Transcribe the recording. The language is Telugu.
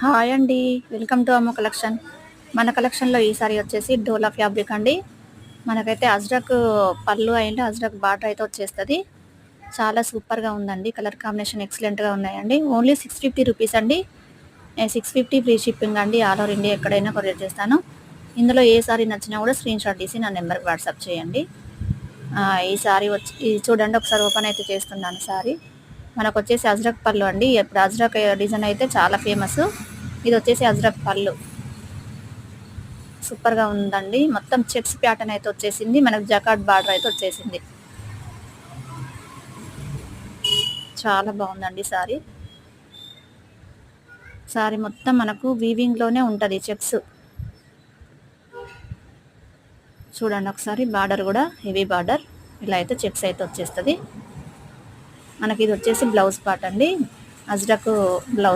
హాయ్ అండి. వెల్కమ్ టు అమ్మ కలెక్షన్. మన కలెక్షన్‌లో ఈ సారీ వచ్చేసి డోలా ఫ్యాబ్రిక్ అండి. మనకైతే అజ్రక్ పళ్ళు అండ్ అజ్రక్ బార్డర్ అయితే వచ్చేస్తది. చాలా సూపర్‌గా ఉందండి. కలర్ కాంబినేషన్ ఎక్సలెంట్‌గా ఉన్నాయండి. ఓన్లీ 650 రూపీస్ అండి. 650 ఫ్రీ షిప్పింగ్ అండి. ఆల్ ఓవర్ ఇండియా ఎక్కడైనా కొరియర్ చేస్తాను. ఇందులో ఏ సారీ నచ్చినా కూడా స్క్రీన్‌షాట్ తీసి నా నెంబర్‌కి వాట్సాప్ చేయండి. ఈ సారీ వచ్చి ఇది చూడండి, ఒకసారి ఓపెన్ అయితే చేస్తున్నాను సారీ. మనకొచ్చేసి అజ్రక్ పళ్ళు అండి. ఇప్పుడు అజ్రక్ డిజైన్ అయితే చాలా ఫేమస్. ఇది వచ్చేసి అజ్రక్ పళ్ళు. సూపర్‌గా ఉందండి. మొత్తం చెక్స్ ప్యాటర్న్ అయితే వచ్చేసింది. మనకు జకార్డ్ బార్డర్ అయితే వచ్చేసింది. చాలా బాగుందండి సారీ. సారీ మొత్తం మనకు వీవింగ్‌లోనే ఉంటది చెక్స్. చూడండి ఒకసారి, బార్డర్ కూడా హెవీ బార్డర్. ఇలా అయితే చెక్స్ అయితే వచ్చేస్తది. మనకి ఇది వచ్చేసి బ్లౌజ్ పార్ట్ అండి. అజ్రక్ బ్లౌజ్.